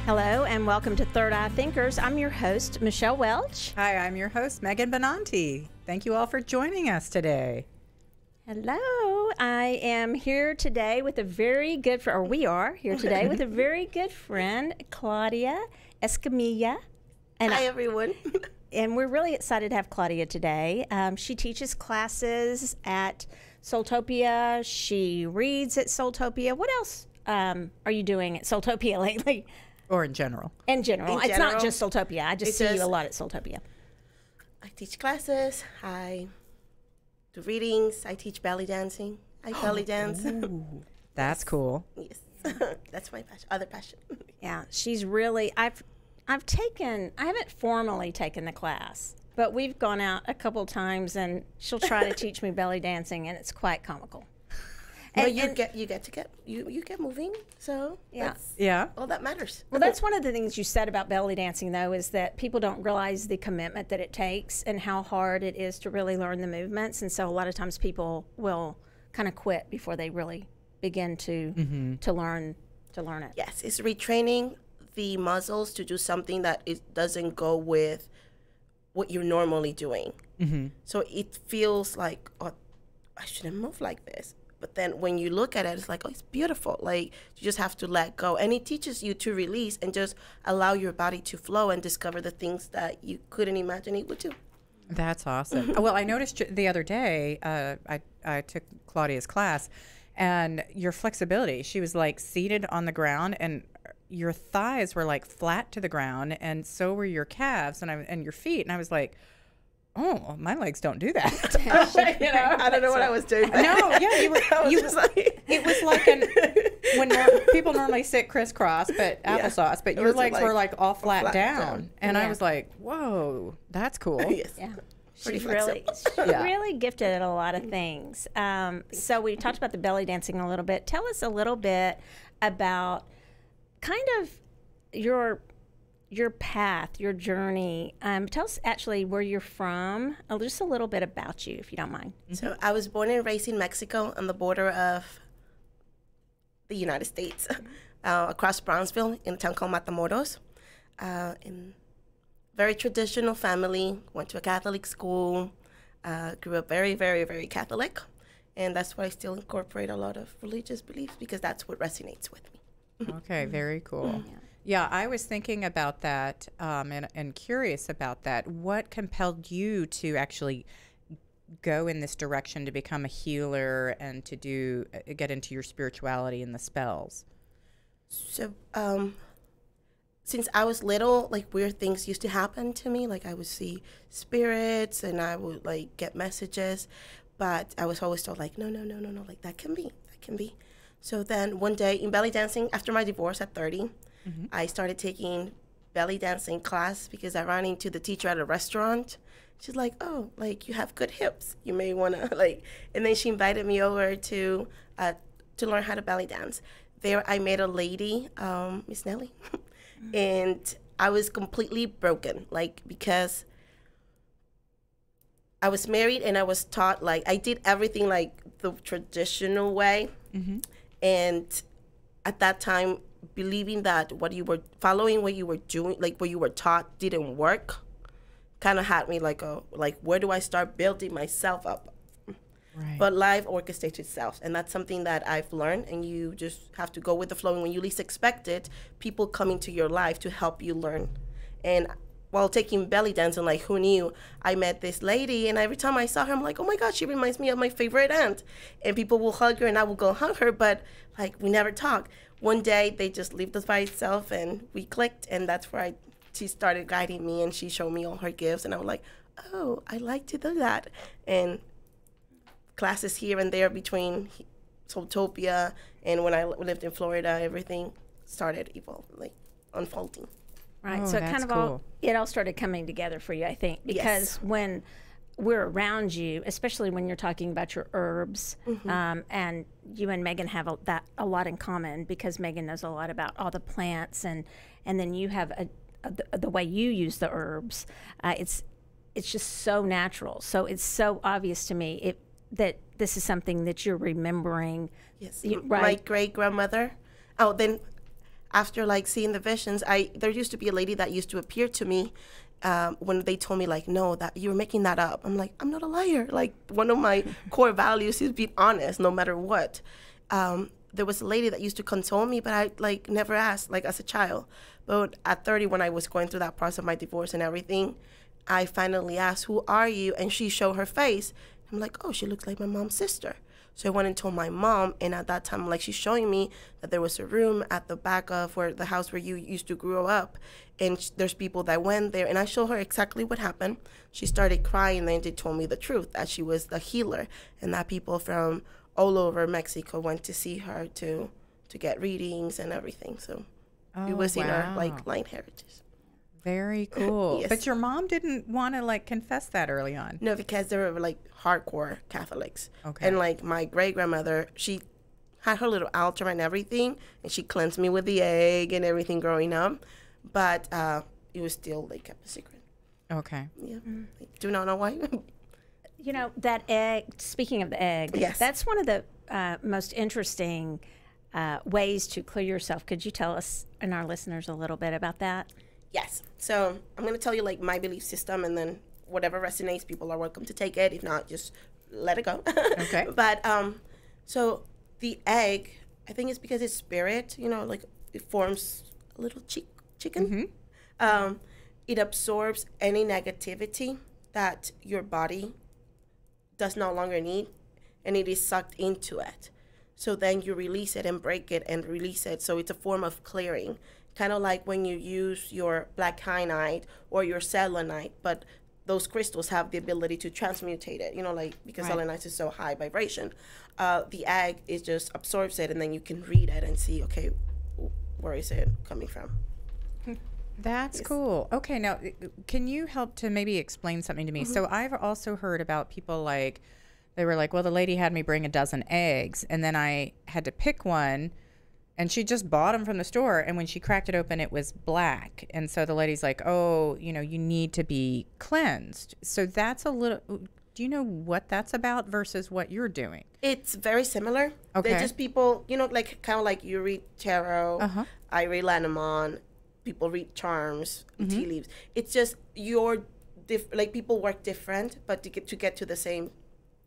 Hello and welcome to Third Eye Thinkers. I'm your host, Michelle Welch. Hi, I'm your host, Megan Benanti. Thank you all for joining us today. Hello. I am here today with a very good friend, or we are here today with a very good friend, Claudia Escamilla. Hi, everyone. And we're really excited to have Claudia today. She teaches classes at Soultopia. She reads at Soultopia. What else are you doing at Soultopia lately? Or in general. In general. It's not just Soultopia. I just see you a lot at Soultopia. I teach classes. I do readings. I teach belly dancing. I belly dance. That's cool. Yes. That's my passion. Other passion. Yeah, she's really, I haven't formally taken the class, but we've gone out a couple times and she'll try to teach me belly dancing and it's quite comical. But you get moving, so yeah, all that matters. Well, that's one of the things you said about belly dancing, though, is that people don't realize the commitment that it takes and how hard it is to really learn the movements. And so a lot of times people will kind of quit before they really begin to learn it. Yes, it's retraining the muscles to do something that doesn't go with what you're normally doing. So it feels like, oh, I shouldn't move like this. But then when you look at it, it's like, oh, it's beautiful. Like, you just have to let go. And it teaches you to release and just allow your body to flow and discover the things that you couldn't imagine it would do. That's awesome. Well, I noticed the other day, I took Claudia's class, and your flexibility, she was like seated on the ground, and your thighs were like flat to the ground, and so were your calves and your feet. And I was like, oh, my legs don't do that. I don't know what I was doing. No, yeah, it was like when people normally sit crisscross, but applesauce, but your legs were like all flat down. And I was like, whoa, that's cool. Yes. Yeah. She's really gifted at a lot of things. So we talked about the belly dancing a little bit. Tell us a little bit about kind of your path, your journey. Tell us actually where you're from, just a little bit about you, if you don't mind. So I was born and raised in Mexico on the border of the United States, across Brownsville in a town called Matamoros. In very traditional family, went to a Catholic school, grew up very, very, very Catholic. And that's why I still incorporate a lot of religious beliefs because that's what resonates with me. Okay, very cool. Yeah, I was thinking about that and curious about that. What compelled you to actually go in this direction to become a healer and to get into your spirituality and the spells? So, since I was little, like weird things used to happen to me. Like I would see spirits and I would like get messages, but I was always told like, no, like that can be. So then one day in belly dancing, after my divorce at 30, I started taking belly dancing class because I ran into the teacher at a restaurant. She's like, oh, like you have good hips. You may want to like, and then she invited me over to learn how to belly dance. There I met a lady, Miss Nelly, and I was completely broken, like because I was married and I was taught like, I did everything like the traditional way. And at that time, believing that what you were doing, like what you were taught didn't work, kind of had me like, where do I start building myself up? Right. But life orchestrates itself, and that's something that I've learned, and you just have to go with the flow. And when you least expect it, people come into your life to help you learn. And while taking belly dancing, like who knew, I met this lady, and every time I saw her, I'm like, oh my God, she reminds me of my favorite aunt. And people will hug her, and I will go hug her, but like we never talk. One day, they just left us by itself, and we clicked, and that's where she started guiding me, and she showed me all her gifts, and I was like, oh, I like to do that. And classes here and there between Soultopia and when I lived in Florida, everything started evolving, like unfolding. Right, oh, so it cool. all started coming together for you, I think, because when we're around you, especially when you're talking about your herbs, and you and Megan have a lot in common because Megan knows a lot about all the plants, and then you have the way you use the herbs. It's just so natural. So it's so obvious to me that this is something that you're remembering. Yes, right? My great grandmother. Oh, then after like seeing the visions, there used to be a lady that used to appear to me when they told me like, no, that you're making that up. I'm like, I'm not a liar. Like, one of my core values is being honest no matter what. There was a lady that used to console me, but I like never asked, like as a child. But at 30, when I was going through that process of my divorce and everything, I finally asked, who are you? And she showed her face. I'm like, oh, she looks like my mom's sister. So I went and told my mom, and at that time, like, she's showing me that there was a room at the back of where the house where you used to grow up, and there's people that went there, and I showed her exactly what happened. She started crying, and then they told me the truth, that she was the healer, and that people from all over Mexico went to see her to get readings and everything. So it was in our, like, line heritage. Very cool. Yes. But your mom didn't want to like confess that early on. No, because they were like hardcore Catholics. Okay. And like my great grandmother, she had her little altar and everything, and she cleansed me with the egg and everything growing up. But it was still like kept a secret. Okay. Yeah. I do not know why. You know, that egg, speaking of the egg, Yes. that's one of the most interesting ways to clear yourself. Could you tell us and our listeners a little bit about that? Yes. So I'm going to tell you like my belief system, and then whatever resonates, people are welcome to take it. If not, just let it go. Okay. But so the egg, I think it's because it's spirit, you know, like it forms a little chicken. Mm-hmm. It absorbs any negativity that your body does no longer need, and it is sucked into it. So then you release it and break it and release it. So it's a form of clearing. Kind of like when you use your black kyanite or your selenite, but those crystals have the ability to transmutate it, you know, like because selenite is so high vibration. The egg is just absorbs it, and then you can read it and see, okay, where is it coming from? That's cool. Okay, now can you help to maybe explain something to me? So I've also heard about people like, they were like, well, the lady had me bring a dozen eggs, and then I had to pick one. And she just bought them from the store, and when she cracked it open, it was black. And so the lady's like, oh, you know, you need to be cleansed. So that's a little, do you know what that's about versus what you're doing? It's very similar. Okay. They're just people, you know, like kind of like you read tarot, I read Lenormand, people read charms, tea leaves. It's just like people work different, but to get to the same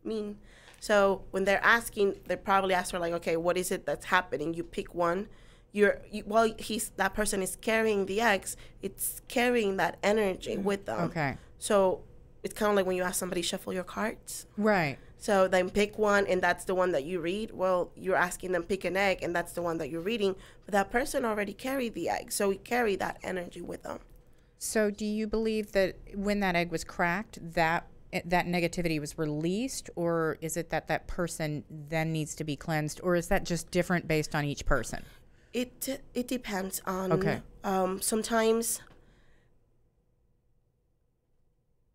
mean. So when they're asking, they probably ask her like, okay, what is it that's happening? You pick one. That person is carrying the eggs. It's carrying that energy with them. Okay. So it's kind of like when you ask somebody shuffle your cards. Right. So then pick one, and that's the one that you read. Well, you're asking them pick an egg, and that's the one that you're reading. But that person already carried the egg, so we carry that energy with them. So do you believe that when that egg was cracked, that negativity was released, or is it that person then needs to be cleansed, or is that just different based on each person? It depends on. Okay. Sometimes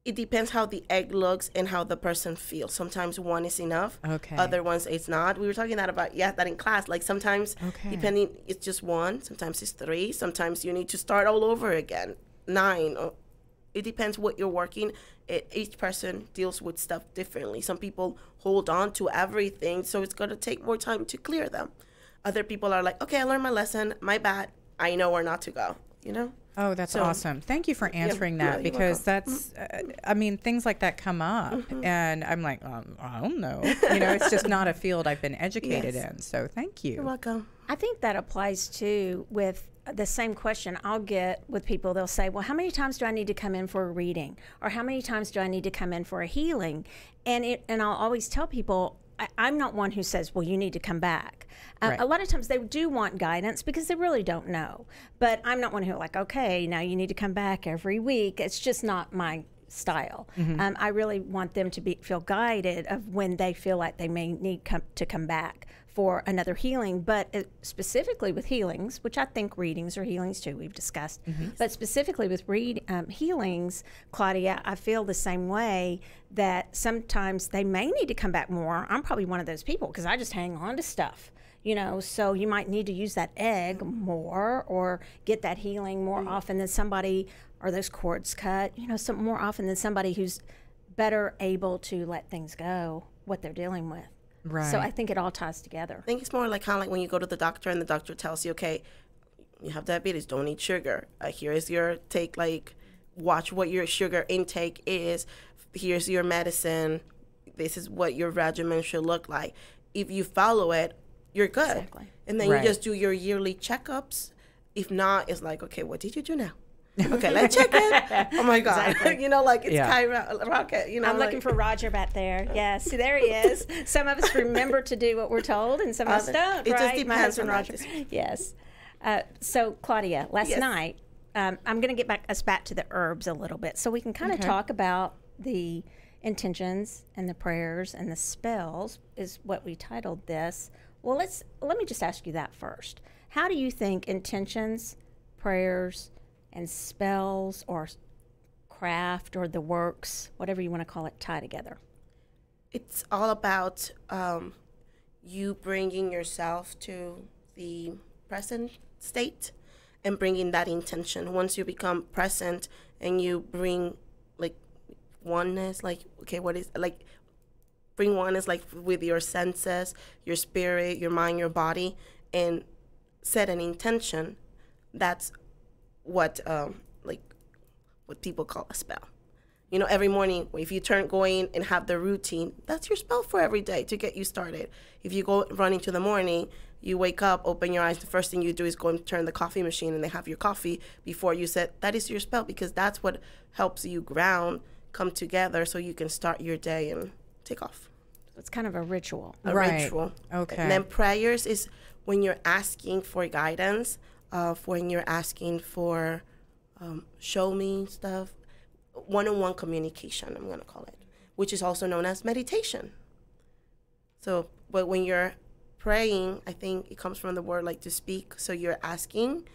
it depends how the egg looks and how the person feels. Sometimes one is enough. Okay. Other ones it's not. We were talking that in class. Like sometimes, depending, it's just one. Sometimes it's 3. Sometimes you need to start all over again. 9. It depends what you're working. Each person deals with stuff differently. Some people hold on to everything, so it's going to take more time to clear them. Other people are like, okay, I learned my lesson. My bad. I know where not to go, you know? Oh, that's awesome. Thank you for answering that, because that's, I mean, things like that come up, and I'm like, I don't know. You know, it's just not a field I've been educated in, so thank you. You're welcome. I think that applies too with the same question I'll get with people. They'll say, well, how many times do I need to come in for a reading? Or how many times do I need to come in for a healing? And I'll always tell people, I'm not one who says, well, you need to come back. Right. A lot of times they do want guidance because they really don't know. But I'm not one who like, okay, now you need to come back every week. It's just not my style. I really want them to feel guided of when they feel like they may need to come back for another healing. But specifically with healings, which I think readings are healings too, we've discussed, but specifically with healings, Claudia, I feel the same way, that sometimes they may need to come back more. I'm probably one of those people because I just hang on to stuff, you know, so you might need to use that egg more or get that healing more often than somebody, or those cords cut, you know, more often than somebody who's better able to let things go, what they're dealing with. Right. So I think it all ties together. I think it's more like kind of like when you go to the doctor and the doctor tells you, okay, you have diabetes, don't eat sugar. Here is your take, like, watch what your sugar intake is. Here's your medicine. This is what your regimen should look like. If you follow it, you're good. Exactly. And then you just do your yearly checkups. If not, it's like, okay, what did you do now? Okay, let's check it. Oh my God. Exactly. You know, like it's skyrocket. You know, I'm looking for Roger back there. Yes, there he is. Some of us remember to do what we're told, and some of us don't. It right? just depends My husband on Roger. Yes. So Claudia, last night, I'm going to get us back to the herbs a little bit, so we can kind of talk about the intentions and the prayers and the spells. Is what we titled this. Well, let me just ask you that first. How do you think intentions, prayers, and spells or craft or the works, whatever you want to call it, tie together? It's all about you bringing yourself to the present state and bringing that intention. Once you become present and you bring like oneness, like, okay, what is, like, bring oneness, like, with your senses, your spirit, your mind, your body, and set an intention. That's what what people call a spell. You know, every morning if you go in and have the routine, that's your spell for every day to get you started. If you go run into the morning, you wake up, open your eyes, the first thing you do is go and turn the coffee machine and they have your coffee before you set, that is your spell, because that's what helps you ground, come together so you can start your day and take off. It's kind of a ritual. A ritual. Okay. And then prayers is when you're asking for guidance, when you're asking for show me stuff, one-on-one communication, I'm going to call it, which is also known as meditation. So, but when you're praying, I think it comes from the word like to speak. So you're asking,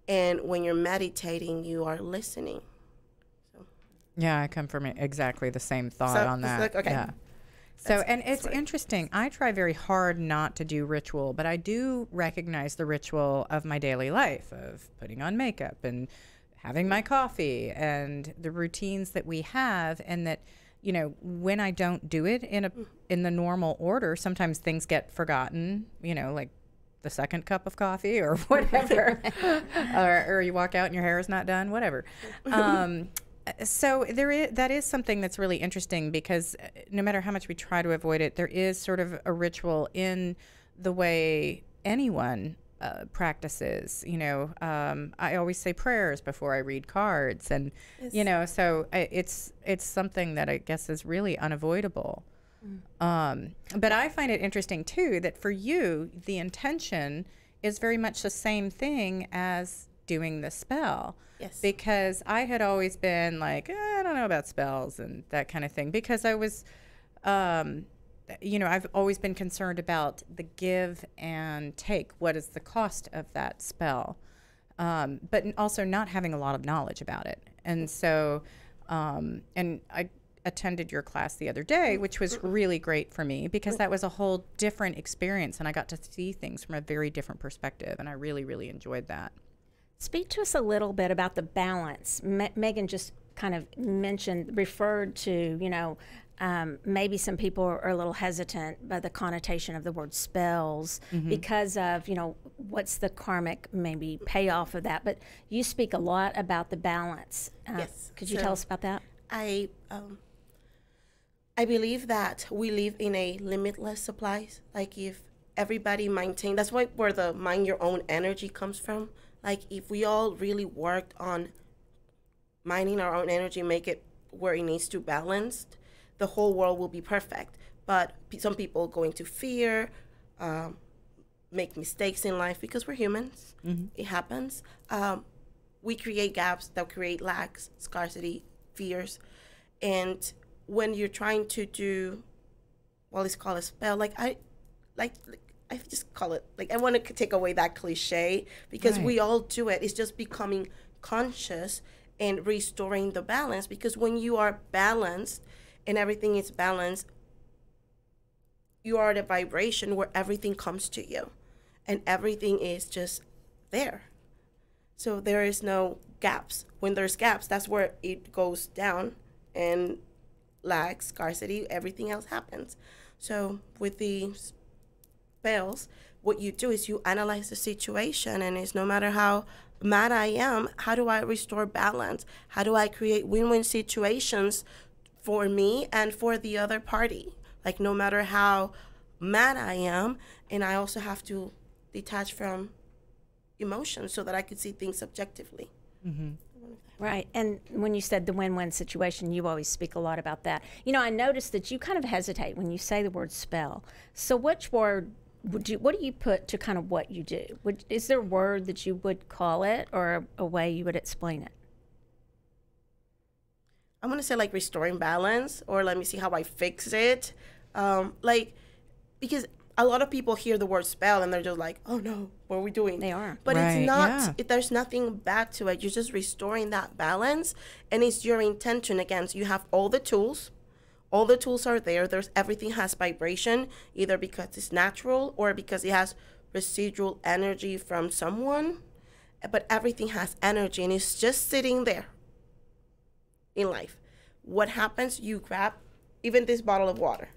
and when you're meditating, you are listening. So. Yeah, I come from exactly the same thought on that. Like, okay. Yeah. So, and it's interesting. I try very hard not to do ritual, but I do recognize the ritual of my daily life of putting on makeup and having my coffee and the routines that we have, and that, you know, when I don't do it in the normal order, sometimes things get forgotten, you know, like the second cup of coffee or whatever, or you walk out and your hair is not done, whatever. So that is something that's really interesting, because no matter how much we try to avoid it, there is sort of a ritual in the way anyone practices. You know, I always say prayers before I read cards, and you know, so it's something that I guess is really unavoidable. But I find it interesting too that for you, the intention is very much the same thing as doing the spell. Yes. Because I had always been like, I don't know about spells and that kind of thing, because I was, you know, I've always been concerned about the give and take. What is the cost of that spell? But also not having a lot of knowledge about it. And so, and I attended your class the other day, which was really great for me, because that was a whole different experience, and I got to see things from a very different perspective, and I really, really enjoyed that. Speak to us a little bit about the balance. Megan just kind of referred to, you know, maybe some people are a little hesitant by the connotation of the word spells because of, you know, what's the karmic maybe payoff of that. But you speak a lot about the balance. Yes. Could you tell us about that? I believe that we live in a limitless supply. Like if everybody maintain, that's where the mind your own energy comes from. Like if we all really worked on mining our own energy, make it where it needs to balanced, the whole world will be perfect. But some people go into fear, make mistakes in life, because we're humans. It happens. We create gaps that create lacks, scarcity, fears. And when you're trying to do, well, it's called a spell, I just call it, like, I want to take away that cliche, because we all do it. It's just becoming conscious and restoring the balance, because when you are balanced and everything is balanced, you are at a vibration where everything comes to you and everything is just there. So there is no gaps. When there's gaps, that's where it goes down, and lack, scarcity, everything else happens. So with the spells, what you do is you analyze the situation, and it's no matter how mad I am, how do I restore balance? How do I create win-win situations for me and for the other party? Like, no matter how mad I am, and I also have to detach from emotions so that I could see things objectively. Mm-hmm. Right. And when you said the win-win situation, you always speak a lot about that. You know, I noticed that you kind of hesitate when you say the word spell. So which word what do you put to kind of what you do? Is there a word that you would call it, or a way you would explain it? I'm going to say like restoring balance, or let me see how I fix it. Like, because a lot of people hear the word spell and they're just like, oh no, what are we doing? They are. But Right, it's not, yeah. there's nothing bad to it. You're just restoring that balance, and it's your intention. Again, so you have all the tools. All the tools are there. Everything has vibration, either because it's natural or because it has residual energy from someone. But everything has energy, and it's just sitting there in life. What happens? You grab even this bottle of water.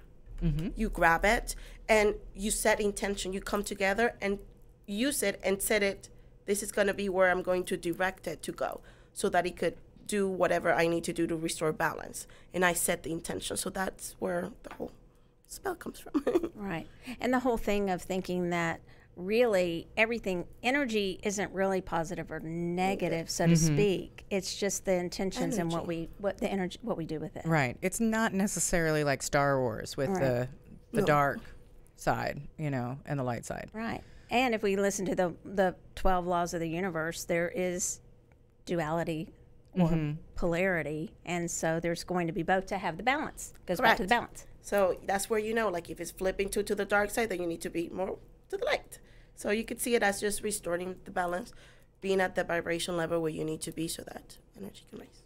Mm-hmm. You grab it and you set intention. You come together and use it and set it. This is going to be where I'm going to direct it to go, so that it could do whatever I need to do to restore balance. And I set the intention. So that's where the whole spell comes from. Right. And the whole thing of thinking that really everything, energy isn't really positive or negative, so to speak. It's just the intentions and what we do with it. Right. It's not necessarily like Star Wars with Right. the dark side, you know, and the light side. Right. And if we listen to the 12 laws of the universe, there is duality or polarity, and so there's going to be both to have the balance. Goes back to the balance. So that's where, you know, like if it's flipping to the dark side, then you need to be more to the light. So you could see it as just restoring the balance, being at the vibration level where you need to be so that energy can rise.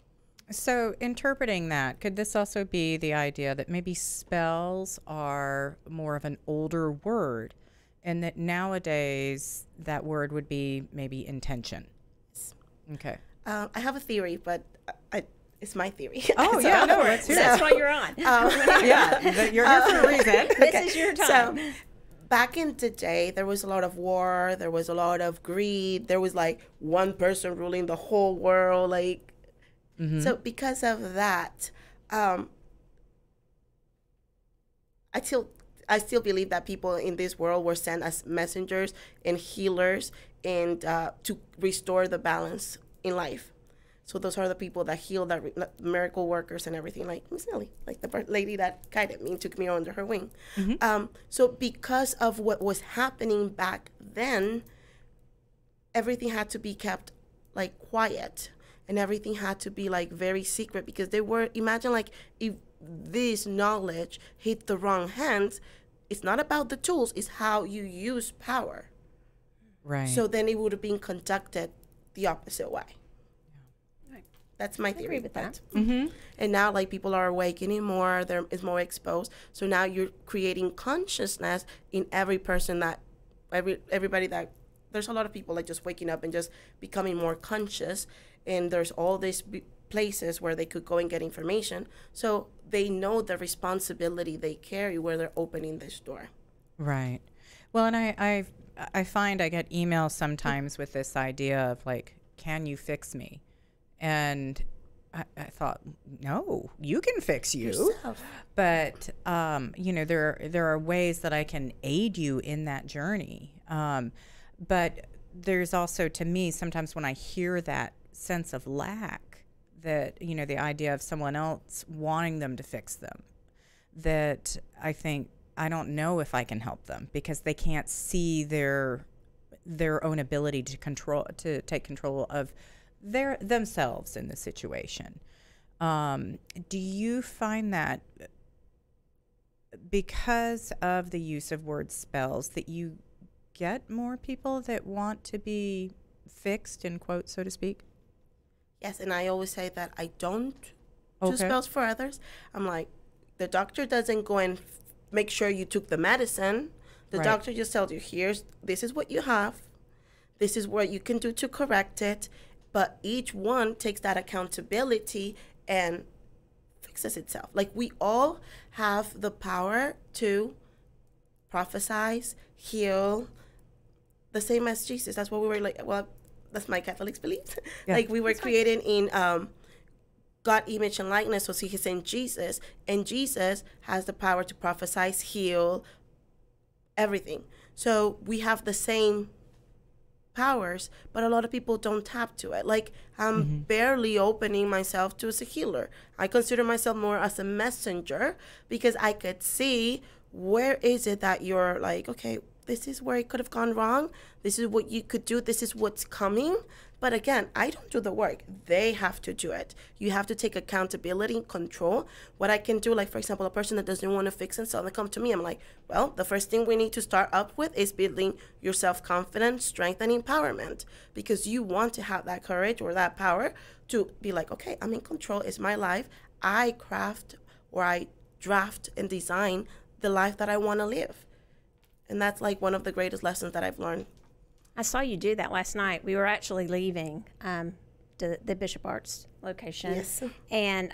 So interpreting that, could this also be the idea that maybe spells are more of an older word, and that nowadays that word would be maybe intention? Okay. I have a theory, but it's my theory. Oh, So- yeah, no, let's hear That's it. why you're on. Yeah, you're here for a reason. This is your time. So back in the day, there was a lot of war. There was a lot of greed. There was like one person ruling the whole world. Like, so because of that, I still believe that people in this world were sent as messengers and healers, and to restore the balance in life. So those are the people that heal, that miracle workers and everything, like Miss Nelly, like the lady that guided me and took me under her wing. So because of what was happening back then, everything had to be kept like quiet, and everything had to be like very secret, because they were, imagine like if this knowledge hit the wrong hands, it's not about the tools, it's how you use power. Right. So then it would have been conducted the opposite way. That's my theory. agree with that. And now, like, people are awakening more. There is more exposed. So now you're creating consciousness in every person everybody that, there's a lot of people like just waking up and just becoming more conscious. And there's all these places where they could go and get information. So they know the responsibility they carry where they're opening this door. Right. Well, and I find I get emails sometimes with this idea of like, can you fix me? And I thought, no, you can fix you. Yourself. But, you know, there are ways that I can aid you in that journey. But there's also, to me, sometimes when I hear that sense of lack, that, you know, the idea of someone else wanting them to fix them, that I think, I don't know if I can help them because they can't see their own ability to take control of themselves in the situation. Do you find that because of the use of word spells that you get more people that want to be fixed, in quotes, so to speak? Yes, and I always say that I don't do spells for others. I'm like, the doctor doesn't go and make sure you took the medicine. The doctor just tells you, this is what you have. This is what you can do to correct it. But each one takes that accountability and fixes itself. Like, we all have the power to prophesize, heal, the same as Jesus. That's what we were like. Well, that's my Catholic belief. Yeah. Like we were created in God image and likeness. So he's saying Jesus, and Jesus has the power to prophesy, heal, everything. So we have the same powers, but a lot of people don't tap to it. Like I'm barely opening myself to as a healer. I consider myself more as a messenger, because I could see where is it that you're like, okay, this is where it could have gone wrong. This is what you could do. This is what's coming. But again, I don't do the work. They have to do it. You have to take accountability, control. What I can do, like, for example, a person that doesn't want to fix themselves, they come to me. I'm like, well, the first thing we need to start up with is building your self-confidence, strength, and empowerment, because you want to have that courage or that power to be like, okay, I'm in control. It's my life. I craft or I draft and design the life that I want to live. And that's like one of the greatest lessons that I've learned. I saw you do that last night. We were actually leaving the Bishop Arts location. Yes. And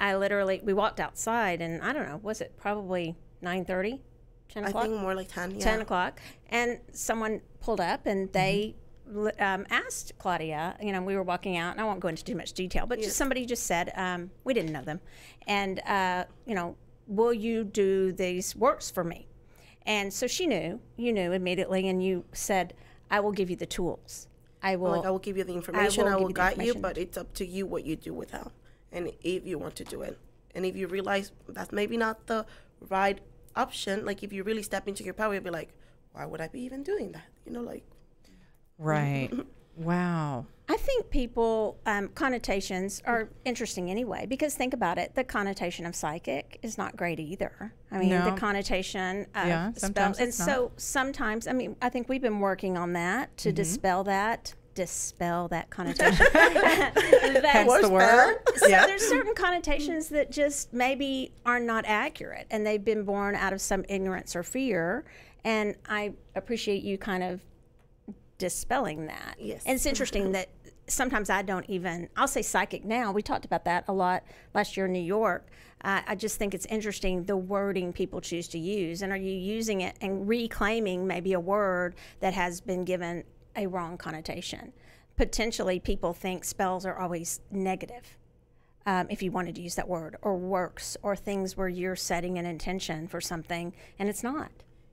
we walked outside, and I don't know, was it probably 9:30, 10 o'clock? I think more like 10, yeah. 10 o'clock. And someone pulled up, and they asked Claudia, we were walking out, and I won't go into too much detail, but just somebody just said, we didn't know them, and, will you do these works for me? And so you knew immediately, and you said, I will give you the tools. I will give you the information. I will guide you, but it's up to you what you do with them, and if you want to do it. And if you realize that's maybe not the right option, like if you really step into your power, you'll be like, why would I be even doing that? Right. Wow. I think people, connotations are interesting anyway, because think about it, the connotation of psychic is not great either. I mean, the connotation of spells. And so sometimes, I think we've been working on that to dispel that connotation. Hence the word. So there's certain connotations that just maybe are not accurate, and they've been born out of some ignorance or fear. And I appreciate you kind of dispelling that. Yes. And it's interesting that sometimes I'll say psychic now. We talked about that a lot last year in New York. I just think it's interesting the wording people choose to use. And are you using it and reclaiming maybe a word that has been given a wrong connotation? Potentially people think spells are always negative, if you wanted to use that word, or works, or things where you're setting an intention for something and it's not.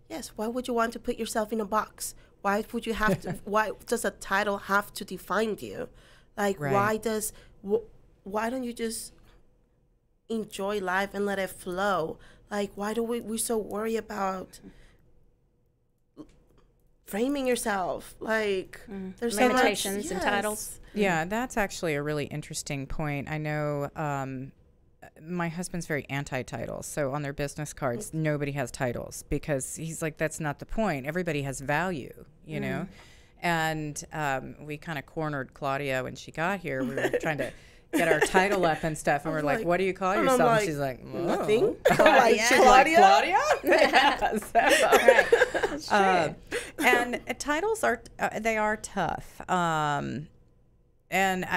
Yes. Why would you want to put yourself in a box? Why would you have to? Why does a title have to define you? Like, why don't you just enjoy life and let it flow? Like, why do we so worry about framing yourself? Like, there's limitations so much, and titles. Yeah, that's actually a really interesting point. I know my husband's very anti-titles, so on their business cards, nobody has titles, because he's like, that's not the point. Everybody has value, you know? And we kind of cornered Claudia when she got here. We were trying to get our title up and stuff, and we're like, what do you call yourself? Like, and she's like, nothing. She's like, Claudia? Yeah, so, and titles are, they are tough. And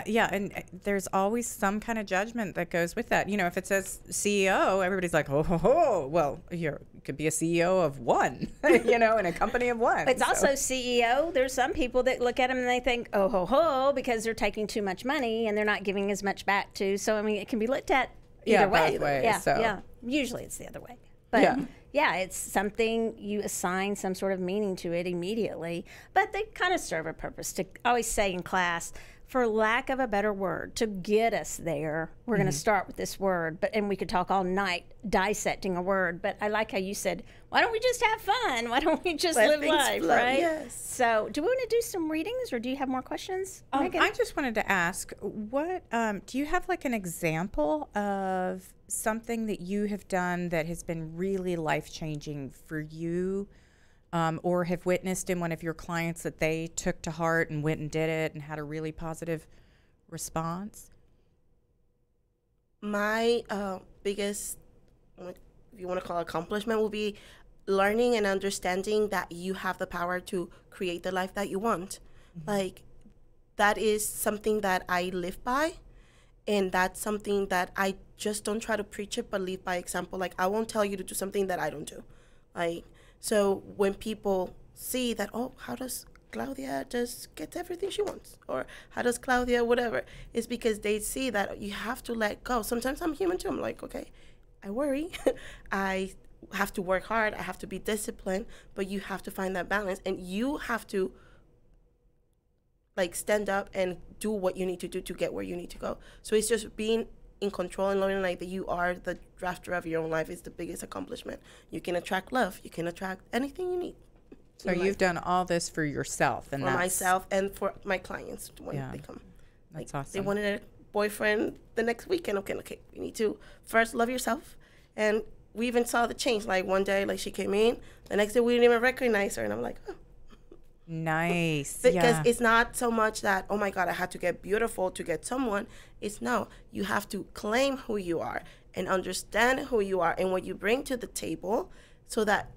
there's always some kind of judgment that goes with that. If it says CEO, everybody's like, well, you could be a CEO of one, in a company of one. It's also CEO. There's some people that look at them and they think, because they're taking too much money and they're not giving as much back to. So, it can be looked at either way. Both ways. Yeah. Usually it's the other way. But it's something you assign some sort of meaning to it immediately. But they kind of serve a purpose. To always say in class, for lack of a better word, to get us there, we're going to start with this word. And we could talk all night dissecting a word. But I like how you said, why don't we just have fun? Why don't we just live life, right? Yes. So do we want to do some readings, or do you have more questions, Megan? I just wanted to ask, what do you have like an example of something that you have done that has been really life-changing for you? Or have witnessed in one of your clients that they took to heart and went and did it and had a really positive response? My biggest, if you want to call it, accomplishment will be learning and understanding that you have the power to create the life that you want. Like, that is something that I live by, and that's something that I just don't try to preach it, but live by example. Like, I won't tell you to do something that I don't do. Like, So when people see that, oh, how does Claudia just get everything she wants? Or how does Claudia whatever? It's because they see that you have to let go. Sometimes I'm human too. I'm like, okay, I worry. I have to work hard. I have to be disciplined. But you have to find that balance. And you have to like stand up and do what you need to do to get where you need to go. So it's just being in control and learning like that you are the drafter of your own life is the biggest accomplishment. You can attract love. You can attract anything you need. So you've done all this for yourself, and for myself and for my clients when they come. That's like, awesome. They wanted a boyfriend the next weekend. Okay, you need to first love yourself. And we even saw the change. Like one day, like she came in, the next day we didn't even recognize her, and I'm like, oh. Nice. Because it's not so much that, oh my God, I had to get beautiful to get someone. It's no, you have to claim who you are and understand who you are and what you bring to the table so that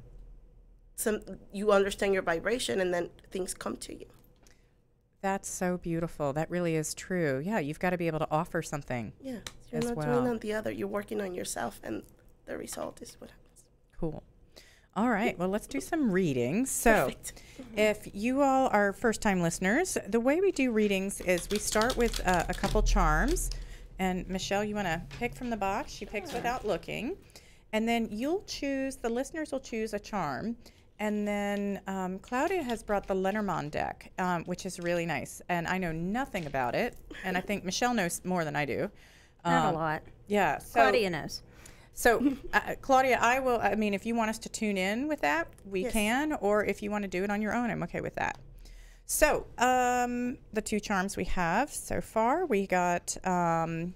you understand your vibration and then things come to you. That's so beautiful. That really is true. Yeah, you've got to be able to offer something. Yeah, you're not doing on the other. You're working on yourself, and the result is what happens. Cool. All right, well, let's do some readings. So if you all are first-time listeners, the way we do readings is we start with a couple charms. And Michelle, you want to pick from the box? She picks without looking. And then the listeners will choose a charm. And then Claudia has brought the Lenormand deck, which is really nice. And I know nothing about it. And I think Michelle knows more than I do. Not a lot. Yeah. Claudia knows. So, Claudia, I mean, if you want us to tune in with that, we can. Or if you want to do it on your own, I'm okay with that. So, the two charms we have so far, we got a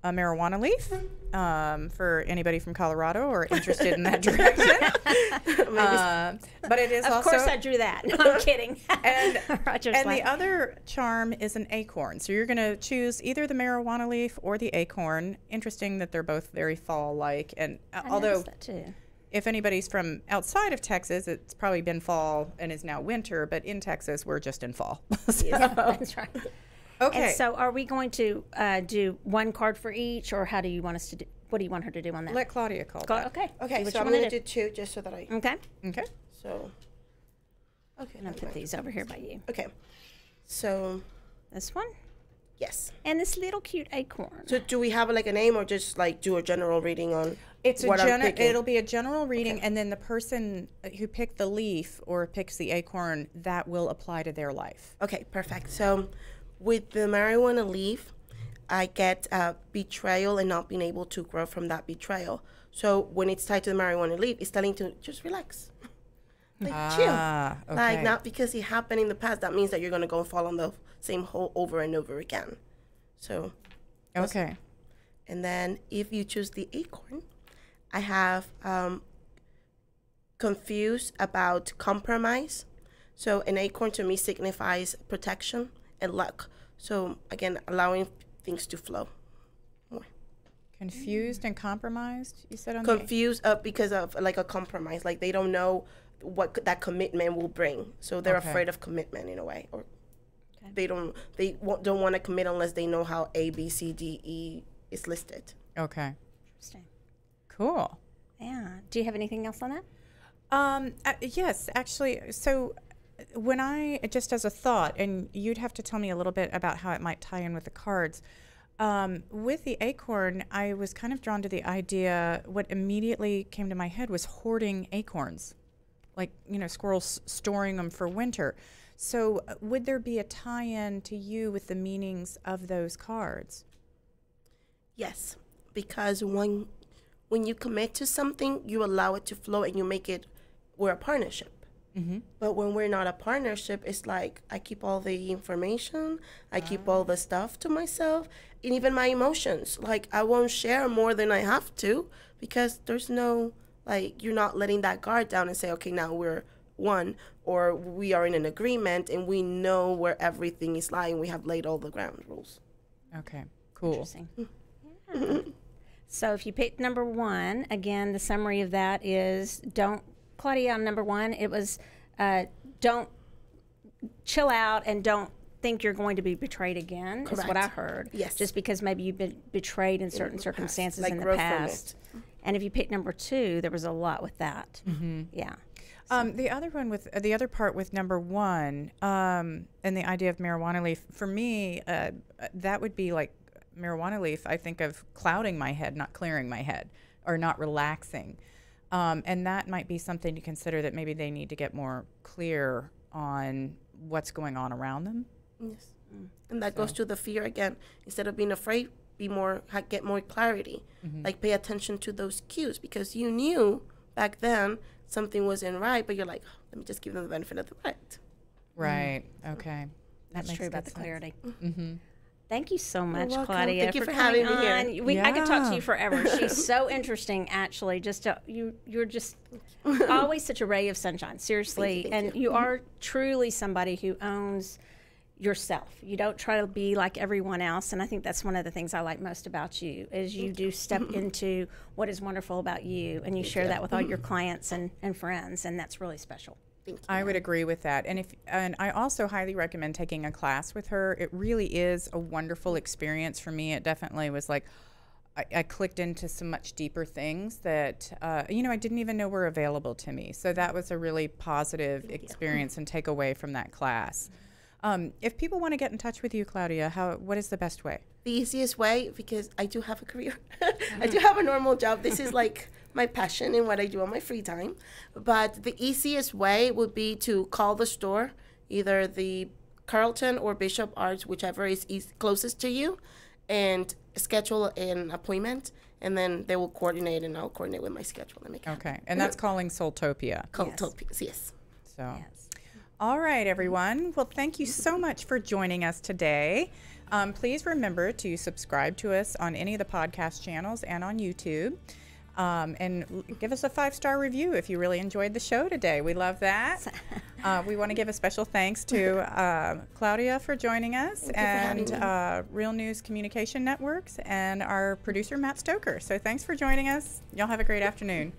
marijuana leaf for anybody from Colorado or interested in that direction. But it is of also... Of course I drew that. No, I'm kidding. And the other charm is an acorn. So you're going to choose either the marijuana leaf or the acorn. Interesting that they're both very fall-like. And although that too. If anybody's from outside of Texas, it's probably been fall and is now winter. But in Texas, we're just in fall. Yeah, that's right. Okay. And so are we going to do one card for each, or how do you want us to do? What do you want her to do on that? Let Claudia call that. Okay. Okay, so I'm going to do two just so that I... Okay. Okay. So... Okay. And I'll put these over here by you. Okay. So... This one? Yes. And this little cute acorn. So do we have like a name or just like do a general reading on It'll be a general reading, and then the person who picked the leaf or picks the acorn, that will apply to their life. Okay, perfect. So with the marijuana leaf, I get betrayal and not being able to grow from that betrayal. So when it's tied to the marijuana leaf, it's telling to just relax. Like chill. Okay. Like not because it happened in the past, that means that you're going to go and fall on the same hole over and over again. So. Okay. And then if you choose the acorn, I have confused about compromise. So an acorn to me signifies protection and luck. So again, allowing things to flow more. Confused and compromised, you said on confused because of like a compromise. Like they don't know what that commitment will bring. So they're afraid of commitment in a way. Or they don't want to commit unless they know how A, B, C, D, E is listed. Okay. Interesting. Cool. Yeah. Do you have anything else on that? Yes, actually. So when just as a thought, and you'd have to tell me a little bit about how it might tie in with the cards. With the acorn, I was kind of drawn to the idea, what immediately came to my head was hoarding acorns. Like, squirrels storing them for winter. So would there be a tie-in to you with the meanings of those cards? Yes, because when you commit to something, you allow it to flow and you make it, we're a partnership. Mm-hmm. But when we're not a partnership, it's like I keep all the information, I keep all the stuff to myself, and even my emotions. Like I won't share more than I have to because there's no, like, you're not letting that guard down and say, okay, now we're one, or we are in an agreement and we know where everything is lying. We have laid all the ground rules. Okay, cool. Interesting. Yeah. So if you pick number one, again, the summary of that is Claudia, on number one, it was don't chill out and don't think you're going to be betrayed again. Correct. Is what I heard. Yes. Just because maybe you've been betrayed in certain circumstances like in the past. And if you pick number 2, there was a lot with that. Yeah. The other one with the other part with number 1, and the idea of marijuana leaf, for me, that would be like marijuana leaf. I think of clouding my head, not clearing my head, or not relaxing. And that might be something to consider, that maybe they need to get more clear on what's going on around them. Yes. And that goes to the fear again. Instead of being afraid, be more, get more clarity. Like pay attention to those cues, because you knew back then something wasn't right, but you're like, oh, let me just give them the benefit of the doubt. Right. Okay. That's true about the sense. clarity. Thank you so much, welcome. Claudia. Thank you for having me here. I could talk to you forever. She's so interesting, actually. You're just always such a ray of sunshine. Seriously, Thank you. you are truly somebody who owns yourself. You don't try to be like everyone else, and I think that's one of the things I like most about you, is you do step into what is wonderful about you, and you share that with all your clients and friends, and that's really special. I would agree with that. And I also highly recommend taking a class with her. It really is a wonderful experience for me. It definitely was like, I clicked into some much deeper things that, I didn't even know were available to me. So that was a really positive experience and takeaway from that class. If people want to get in touch with you, Claudia, what is the best way? The easiest way, because I do have a career. I do have a normal job. This is like my passion and what I do on my free time. But the easiest way would be to call the store, either the Carlton or Bishop Arts, whichever is closest to you, and schedule an appointment, and then they will coordinate, and I'll coordinate with my schedule and make it happen. Okay, and that's calling Soultopia. Soultopia, yes. So, all right, everyone. Well, thank you so much for joining us today. Please remember to subscribe to us on any of the podcast channels and on YouTube. And give us a 5-star review if you really enjoyed the show today. We love that. We want to give a special thanks to Claudia for joining us, and Real News Communication Networks, and our producer, Matt Stoker. So thanks for joining us. Y'all have a great afternoon.